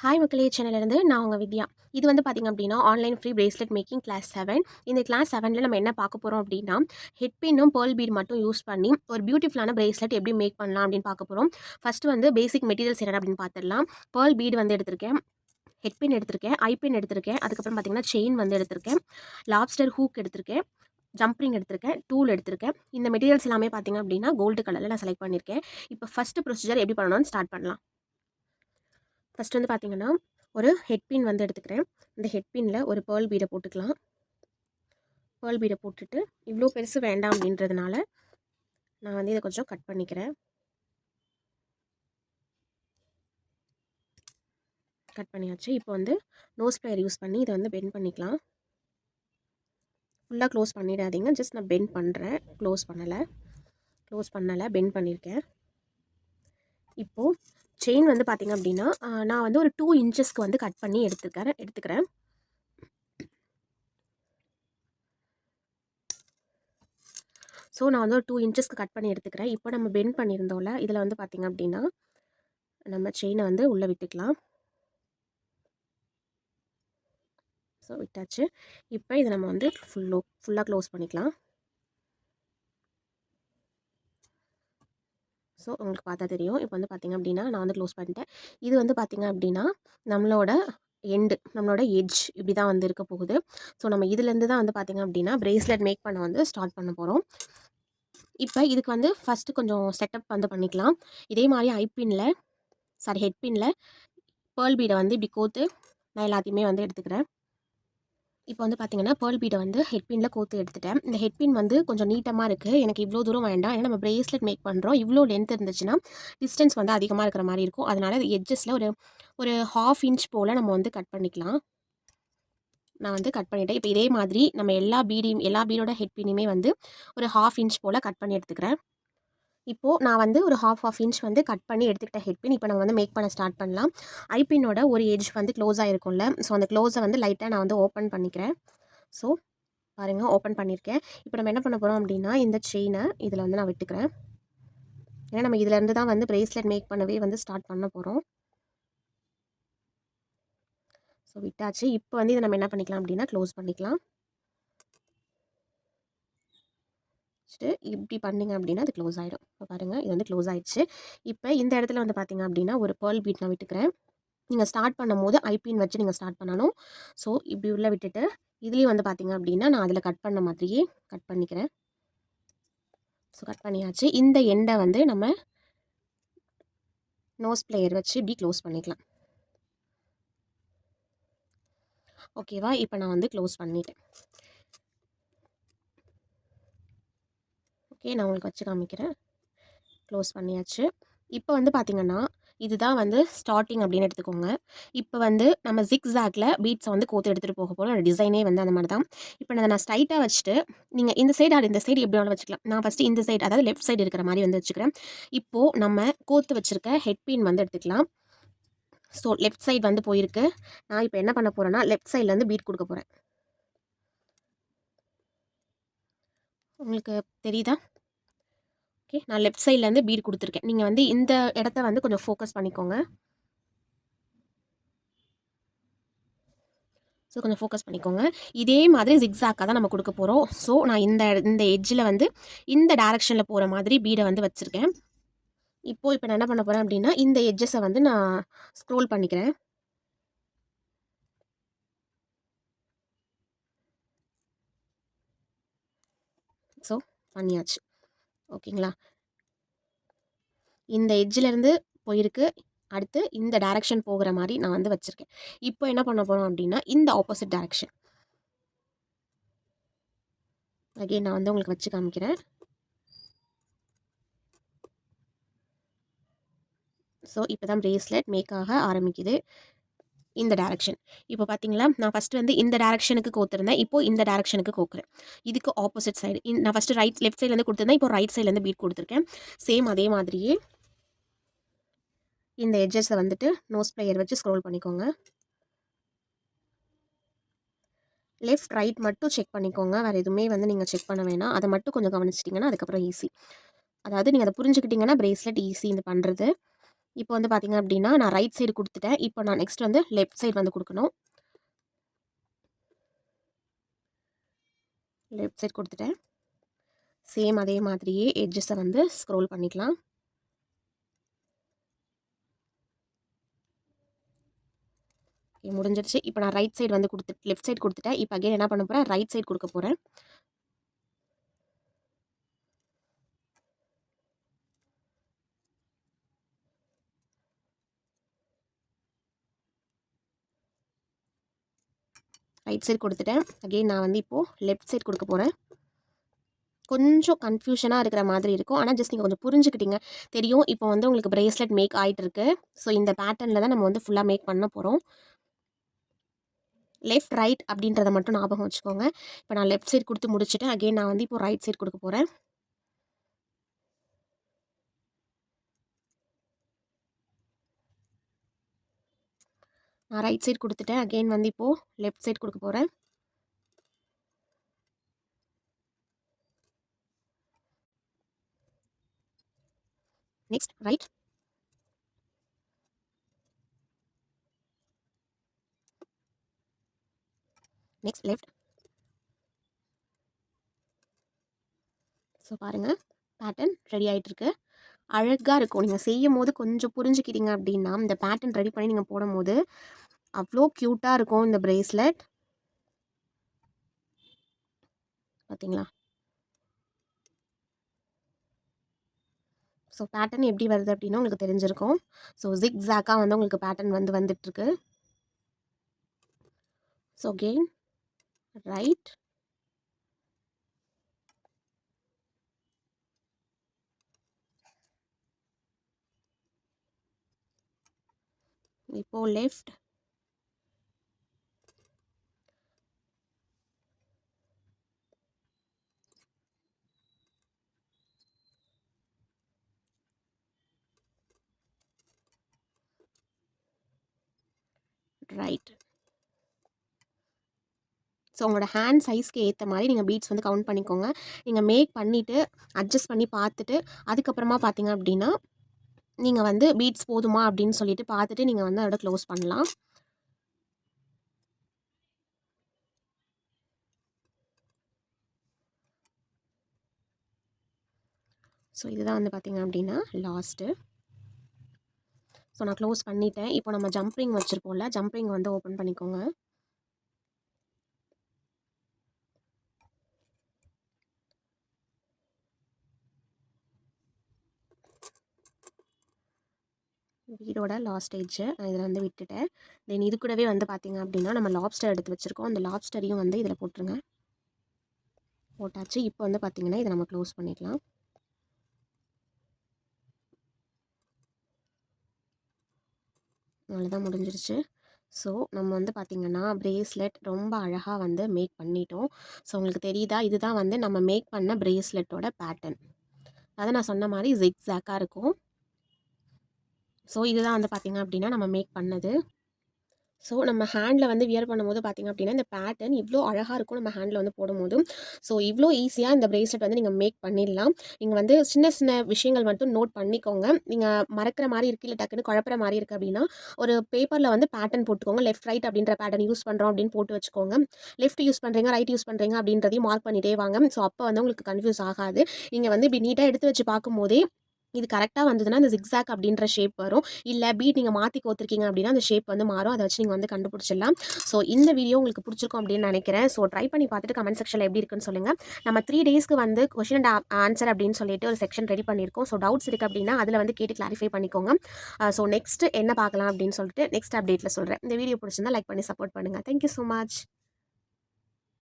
Hi மக்களே சேனல்லேருந்து நான் உங்கள் வித்யா. இது வந்து பார்த்திங்க அப்படின்னா online free bracelet making class 7. இந்த கிளாஸ் 7ல் நம்ம என்ன பார்க்க போகிறோம் அப்படின்னா ஹெட் பின்னும் பேர்ல் பீட் மட்டும் யூஸ் பண்ணி ஒரு பியூட்டிஃபுல்லான பிரேஸ்லெட் எப்படி மேக் பண்ணலாம் அப்படின்னு பார்க்க போகிறோம். ஃபஸ்ட்டு வந்து பேசிக் மெட்டீரியல்ஸ் என்ன அப்படின்னு பார்த்துடலாம். பேர்ல் பீட் வந்து எடுத்திருக்கேன், ஹெட் பின் எடுத்திருக்கேன், ஐ பின் எடுத்திருக்கேன், அதுக்கப்புறம் பார்த்திங்கன்னா செயின் வந்து எடுத்திருக்கேன், லாப்ஸ்டர் ஹூக் எடுத்திருக்கேன், ஜம்ப்ரிங் எடுத்திருக்கேன், டூல் எடுத்திருக்கேன். இந்த மெட்டீரியல்ஸ் எல்லாமே பார்த்திங்க அப்படின்னா கோல்டு கலரில் நான் செலக்ட் பண்ணியிருக்கேன். இப்போ ஃபஸ்ட்டு ப்ரொசீஜர் எப்படி பண்ணணும்னு ஸ்டார்ட் பண்ணலாம். ஃபஸ்ட் வந்து பார்த்திங்கன்னா ஒரு ஹெட் பின் வந்து எடுத்துக்கிறேன். இந்த ஹெட் பின்னில் ஒரு பேர்ல் பீடை போட்டுக்கலாம். பேர்ல் பீடை போட்டுட்டு இவ்வளோ பெருசு வேண்டாம் அப்படின்றதுனால நான் வந்து இதை கொஞ்சம் கட் பண்ணிக்கிறேன். கட் பண்ணியாச்சு. இப்போ வந்து நோஸ் ப்ளையர் யூஸ் பண்ணி இதை வந்து பெண்ட் பண்ணிக்கலாம். ஃபுல்லாக க்ளோஸ் பண்ணிடாதீங்க, ஜஸ்ட் நான் பெண்ட் பண்ணுறேன். க்ளோஸ் பண்ணலை, பெண்ட் பண்ணியிருக்கேன். இப்போது செயின் வந்து பார்த்திங்க அப்படின்னா நான் வந்து ஒரு 2 இன்ச்சஸ்க்கு வந்து கட் பண்ணி எடுத்துக்கிறேன். ஸோ நான் வந்து ஒரு 2 இன்ச்சஸ்க்கு கட் பண்ணி எடுத்துக்கிறேன். இப்போ நம்ம பெண்ட் பண்ணியிருந்தோம்ல, இதில் வந்து பார்த்திங்க அப்படின்னா நம்ம செயினை வந்து உள்ளே விட்டுக்கலாம். ஸோ விட்டாச்சு. இப்போ இதை நம்ம வந்து ஃபுல்லாக க்ளோஸ் பண்ணிக்கலாம். ஸோ உங்களுக்கு பார்த்தா தெரியும். இப்போ வந்து பார்த்திங்க அப்படின்னா நான் வந்து க்ளோஸ் பண்ணிட்டேன். இது வந்து பார்த்திங்க அப்படின்னா நம்மளோட நம்மளோட எட்ஜ் இப்படி தான் வந்து இருக்க போகுது. ஸோ நம்ம இதுலேருந்து தான் வந்து பார்த்திங்க அப்படின்னா பிரேஸ்லெட் மேக் பண்ண வந்து ஸ்டார்ட் பண்ண போகிறோம். இப்போ இதுக்கு வந்து ஃபஸ்ட்டு கொஞ்சம் செட்டப் வந்து பண்ணிக்கலாம். இதே மாதிரி ஹெட் பின்னில் பேர்ல் பீடை வந்து இப்படி கோத்து நான் எல்லாத்தையுமே வந்து எடுத்துக்கிறேன். இப்போ வந்து பார்த்திங்கன்னா பேர்ல் பீடை வந்து ஹெட் பின்னில் கோத்து எடுத்துட்டேன். இந்த ஹெட் பின் வந்து கொஞ்சம் நீட்டமாக இருக்குது. எனக்கு இவ்வளோ தூரம் வேண்டாம், ஏன்னா நம்ம பிரேஸ்லெட் மேக் பண்ணுறோம். இவ்வளோ லென்த் இருந்துச்சுன்னா டிஸ்டன்ஸ் வந்து அதிகமாக இருக்கிற மாதிரி இருக்கும். அதனால் எட்ஜஸில் ஒரு 1/2 இன்ச் போல் நம்ம வந்து கட் பண்ணிக்கலாம். நான் வந்து கட் பண்ணிவிட்டேன். இப்போ இதே மாதிரி நம்ம எல்லா பீடோட ஹெட் பின்னுமே வந்து ஒரு 1/2 இன்ச் போல் கட் பண்ணி எடுத்துக்கிறேன். இப்போது நான் வந்து ஒரு ஹாஃப் இன்ச் வந்து கட் பண்ணி எடுத்துக்கிட்ட ஹெட் பின் இப்போ நம்ம வந்து மேக் பண்ண ஸ்டார்ட் பண்ணலாம். ஐ பின்னோட ஒரு எட்ஜ் வந்து க்ளோஸ் ஆகிருக்கும்ல, ஸோ அந்த க்ளோஸை வந்து லைட்டாக நான் வந்து ஓப்பன் பண்ணிக்கிறேன். ஸோ பாருங்கள், ஓப்பன் பண்ணியிருக்கேன். இப்போ நம்ம என்ன பண்ண போகிறோம் அப்படின்னா இந்த செயினை இதில் வந்து நான் விட்டுக்கிறேன். ஏன்னா நம்ம இதிலேருந்து தான் வந்து பிரேஸ்லெட் மேக் பண்ணவே வந்து ஸ்டார்ட் பண்ண போகிறோம். ஸோ விட்டாச்சு. இப்போ வந்து இதை நம்ம என்ன பண்ணிக்கலாம் அப்படின்னா க்ளோஸ் பண்ணிக்கலாம். இப்படி பண்ணிங்க அப்படின்னா அது க்ளோஸ் ஆகிடும். இப்போ பாருங்கள், இது வந்து க்ளோஸ் ஆகிடுச்சு. இப்போ இந்த இடத்துல வந்து பார்த்திங்க அப்படின்னா ஒரு பேர்ல் பீட் நான் விட்டுக்கிறேன். நீங்கள் ஸ்டார்ட் பண்ணும்போது ஐபின் வச்சு நீங்கள் ஸ்டார்ட் பண்ணணும். ஸோ இப்படி உள்ளே விட்டுட்டு இதுலேயும் வந்து பார்த்திங்க அப்படின்னா நான் அதில் கட் பண்ண மாதிரியே கட் பண்ணிக்கிறேன். ஸோ கட் பண்ணியாச்சு. இந்த எண்டை வந்து நம்ம நோஸ் ப்ளையர் வச்சு இப்படி க்ளோஸ் பண்ணிக்கலாம். ஓகேவா? இப்போ நான் வந்து க்ளோஸ் பண்ணிட்டேன். ஓகே, நான் உங்களுக்கு வச்சு காமிக்கிறேன். க்ளோஸ் பண்ணியாச்சு. இப்போ வந்து பார்த்திங்கன்னா இதுதான் வந்து ஸ்டார்டிங் அப்படின்னு எடுத்துக்கோங்க. இப்போ வந்து நம்ம ஜிக்ஸாக்ல பீட்ஸை வந்து கோத்து எடுத்துகிட்டு போக போகிறோம். டிசைனே வந்து அந்த மாதிரி தான். இப்போ நான் ஸ்ட்ரைட்டாக வச்சுட்டு நீங்கள் இந்த சைடு இந்த சைடு எப்படி வேணாலும் வச்சுக்கலாம். நான் ஃபஸ்ட்டு இந்த சைடு, அதாவது லெஃப்ட் சைடு இருக்கிற மாதிரி வந்து வச்சுக்கிறேன். இப்போது நம்ம கோத்து வச்சுருக்க ஹெட் பின் வந்து எடுத்துக்கலாம். ஸோ லெஃப்ட் சைடு வந்து போயிருக்கு. நான் இப்போ என்ன பண்ண போகிறேன்னா லெஃப்ட் சைட்லேருந்து பீட் கொடுக்க போகிறேன். உங்களுக்கு தெரியுதா? ஓகே, நான் லெஃப்ட் சைட்லேருந்து பீட் கொடுத்துருக்கேன். நீங்கள் வந்து இந்த இடத்த வந்து கொஞ்சம் ஃபோக்கஸ் பண்ணிக்கோங்க. ஸோ கொஞ்சம் ஃபோக்கஸ் பண்ணிக்கோங்க. இதே மாதிரி ஜிக்ஸாக்காக தான் நம்ம கொடுக்க போகிறோம். ஸோ நான் இந்த எட்ஜில் வந்து இந்த டேரெக்ஷனில் போகிற மாதிரி பீடை வந்து வச்சுருக்கேன். இப்போ நான் என்ன பண்ண போகிறேன் அப்படின்னா இந்த எட்ஜஸை வந்து நான் ஸ்க்ரோல் பண்ணிக்கிறேன். ஸோ பண்ணியாச்சு. ஓகேங்களா? இந்த எட்ஜிலேருந்து போயிருக்கு. அடுத்து இந்த டேரெக்ஷன் போகிற மாதிரி நான் வந்து வச்சுருக்கேன். இப்போ என்ன பண்ண போகிறோம் அப்படின்னா இந்த ஆப்போசிட் டேரெக்ஷன் அகெயின் நான் வந்து உங்களுக்கு வச்சு காமிக்கிறேன். ஸோ இப்போ தான் பிரேஸ்லெட் மேக் ஆக ஆரம்பிக்குது. இந்த டேரெக்ஷன் இப்போ பார்த்தீங்களா, நான் ஃபஸ்ட்டு வந்து இந்த டேரெக்ஷனுக்கு கோத்துருந்தேன். இப்போ இந்த டேரெக்ஷனுக்கு கோக்குறேன். இதுக்கு ஆப்போசிட் சைடு நான் ஃபஸ்ட்டு லெஃப்ட் சைட்லேருந்து கொடுத்துருந்தேன். இப்போ ரைட் சைட்லேருந்து பீட் கொடுத்துருக்கேன். சேம் அதே மாதிரியே இந்த எட்ஜஸை வந்துட்டு நோஸ் ப்ளையர் வச்சு ஸ்க்ரோல் பண்ணிக்கோங்க. லெஃப்ட் ரைட் மட்டும் செக் பண்ணிக்கோங்க. வேறு எதுவுமே வந்து நீங்கள் செக் பண்ண வேணாம். அதை மட்டும் கொஞ்சம் கவனிச்சிட்டிங்கன்னா அதுக்கப்புறம் ஈஸி. அதாவது நீங்கள் அதை புரிஞ்சுக்கிட்டிங்கன்னா பிரேஸ்லெட் ஈஸி இது பண்ணுறது. இப்போ வந்து பார்த்திங்க அப்படின்னா நான் ரைட் சைடு கொடுத்துட்டேன். இப்போ நான் நெக்ஸ்ட் வந்து லெஃப்ட் சைடு வந்து கொடுக்கணும். லெஃப்ட் சைடு கொடுத்துட்டேன். சேம் அதே மாதிரியே எட்ஜஸை வந்து ஸ்க்ரோல் பண்ணிக்கலாம். ஓகே, முடிஞ்சிருச்சு. இப்போ நான் ரைட் சைடு வந்து லெஃப்ட் சைடு கொடுத்துட்டேன். இப்போ அகைன் என்ன பண்ண போகிறேன், ரைட் சைடு கொடுக்க போகிறேன். ரைட் சைடு கொடுத்துட்டேன். அகெயின் நான் வந்து இப்போது லெஃப்ட் சைடு கொடுக்க போகிறேன். கொஞ்சம் கன்ஃபியூஷனாக இருக்கிற மாதிரி இருக்கும். ஆனால் ஜஸ்ட் நீங்கள் கொஞ்சம் புரிஞ்சுக்கிட்டீங்க தெரியும். இப்போ வந்து உங்களுக்கு பிரேஸ்லெட் மேக் ஆகிட்டுருக்கு. ஸோ இந்த பேட்டர்னில் தான் நம்ம வந்து ஃபுல்லாக மேக் பண்ண போகிறோம். லெஃப்ட் ரைட் அப்படின்றத மட்டும் ஞாபகம் வச்சுக்கோங்க. இப்போ நான் லெஃப்ட் சைடு கொடுத்து முடிச்சுட்டேன். அகெயின் நான் வந்து இப்போ ரைட் சைடு கொடுக்க போகிறேன். நான் ரைட் சைடு கொடுத்துட்டேன். அகெயின் வந்து இப்போது லெஃப்ட் சைடு கொடுக்க போகிறேன். Next right. Next left. So பாருங்கள், பேட்டர்ன் ரெடி ஆகிட்டுருக்கு. அழகாக இருக்கும். நீங்கள் செய்யும் போது கொஞ்சம் புரிஞ்சுக்கிட்டீங்க அப்படின்னா இந்த பேட்டர்ன் ரெடி பண்ணி நீங்கள் போடும்போது அவ்வளோ க்யூட்டாக இருக்கும் இந்த பிரேஸ்லெட். பார்த்தீங்களா? ஸோ பேட்டர்ன் எப்படி வருது அப்படின்னா உங்களுக்கு தெரிஞ்சிருக்கும். ஸோ ஜிக்ஸாக்காக வந்து உங்களுக்கு பேட்டர்ன் வந்து வந்துட்டுருக்கு. So again right. இப்போது லெஃப்ட். ரைட். ஸோ உங்களோட ஹேண்ட் சைஸ்க்கு ஏற்ற மாதிரி நீங்கள் பீட்ஸ் வந்து கவுண்ட் பண்ணிக்கோங்க. நீங்கள் மேக் பண்ணிவிட்டு அட்ஜஸ்ட் பண்ணி பார்த்துட்டு அதுக்கப்புறமா பார்த்தீங்க அப்படின்னா நீங்கள் வந்து பீட்ஸ் போதுமா அப்படின்னு சொல்லிட்டு பார்த்துட்டு நீங்கள் வந்து அதோட க்ளோஸ் பண்ணலாம். ஸோ இதுதான் வந்து பார்த்திங்க அப்படின்னா லாஸ்ட்டு. ஸோ நான் க்ளோஸ் பண்ணிட்டேன். இப்போ நம்ம ஜம்ப்ரிங் வச்சுருப்போம்ல, ஜம்ப்ரிங் வந்து ஓப்பன் பண்ணிக்கோங்க. வீடோட லாஸ்ட் எட்ஜ் இதில் வந்து விட்டுட்டேன். தென் இது கூடவே வந்து பார்த்திங்க அப்படின்னா நம்ம லாப்ஸ்டர் எடுத்து வச்சுருக்கோம். அந்த லாப்ஸ்டரையும் வந்து இதில் போட்டுருங்க. போட்டாச்சு. இப்போ வந்து பார்த்திங்கன்னா இதை நம்ம க்ளோஸ் பண்ணிக்கலாம். அவ்வளோதான், முடிஞ்சிருச்சு. ஸோ நம்ம வந்து பார்த்திங்கன்னா பிரேஸ்லெட் ரொம்ப அழகாக வந்து மேக் பண்ணிட்டோம். ஸோ உங்களுக்கு தெரியுதா, இதுதான் வந்து நம்ம மேக் பண்ண பிரேஸ்லெட்டோட பேட்டர்ன். அதை நான் சொன்ன மாதிரி ஜிக்ஸாக்காக இருக்கும். ஸோ இதுதான் வந்து பார்த்திங்க அப்படின்னா நம்ம மேக் பண்ணது. ஸோ நம்ம ஹேண்டில் வந்து வியர் பண்ணும்போது பார்த்திங்க அப்படின்னா இந்த பேட்டர்ன் இவ்வளோ அழகாக இருக்கும் நம்ம ஹேண்டில் வந்து போடும்போது. ஸோ இவ்வளோ ஈஸியாக இந்த பிரேஸ்லெட் வந்து நீங்கள் மேக் பண்ணிடலாம். நீங்கள் வந்து சின்ன சின்ன விஷயங்கள் மட்டும் நோட் பண்ணிக்கோங்க. நீங்கள் மறக்கிற மாதிரி இருக்குது, இல்லை டக்குன்னு குழப்புற மாதிரி இருக்குது அப்படின்னா ஒரு பேப்பரில் வந்து பேட்டர்ன் போட்டுக்கோங்க. லெஃப்ட் ரைட் அப்படின்ற பேட்டர்ன் யூஸ் பண்ணுறோம் அப்படின்னு போட்டு வச்சுக்கோங்க. லெஃப்ட் யூஸ் பண்ணுறீங்க, ரைட் யூஸ் பண்ணுறீங்க அப்படின்றதையும் மார்க் பண்ணிட்டே வாங்க. ஸோ அப்போ வந்து உங்களுக்கு கன்ஃபியூஸ் ஆகாது. நீங்கள் வந்து இப்படி நீட்டாக எடுத்து வச்சு பார்க்கும்போதே இது கரெக்டாக வந்ததுன்னா இந்த ஜிக்ஸாக் அப்படின்ற ஷேப் வரும். இல்லை பீட் நீங்கள் மாற்றி கோத்துருக்கீங்க அப்படின்னா அந்த ஷேப் வந்து மாறும். அதை வச்சு நீங்கள் வந்து கண்டுபிடிச்சிடலாம். ஸோ இந்த வீடியோ உங்களுக்கு பிடிச்சிருக்கும் அப்படின்னு நினைக்கிறேன். ஸோ ட்ரை பண்ணி பார்த்துட்டு கமெண்ட் செக்ஷனில் எப்படி இருக்குன்னு சொல்லுங்கள். நம்ம 3 டேஸ்க்கு வந்து கொஷின் அண்ட் ஆன்சர் அப்படின்னு சொல்லிட்டு ஒரு செக்ஷன் ரெடி பண்ணியிருக்கோம். ஸோ டவுட்ஸ் இருக்குது அப்படின்னா அதில் வந்து கேட்டு கிளாரிஃபை பண்ணிக்கோங்க. ஸோ நெக்ஸ்ட் என்ன பார்க்கலாம் அப்படின்னு சொல்லிட்டு நெக்ஸ்ட் அப்டேட்டில் சொல்கிறேன். இந்த வீடியோ பிடிச்சிருந்தா லைக் பண்ணி சப்போர்ட் பண்ணுங்கள். Thank you so much.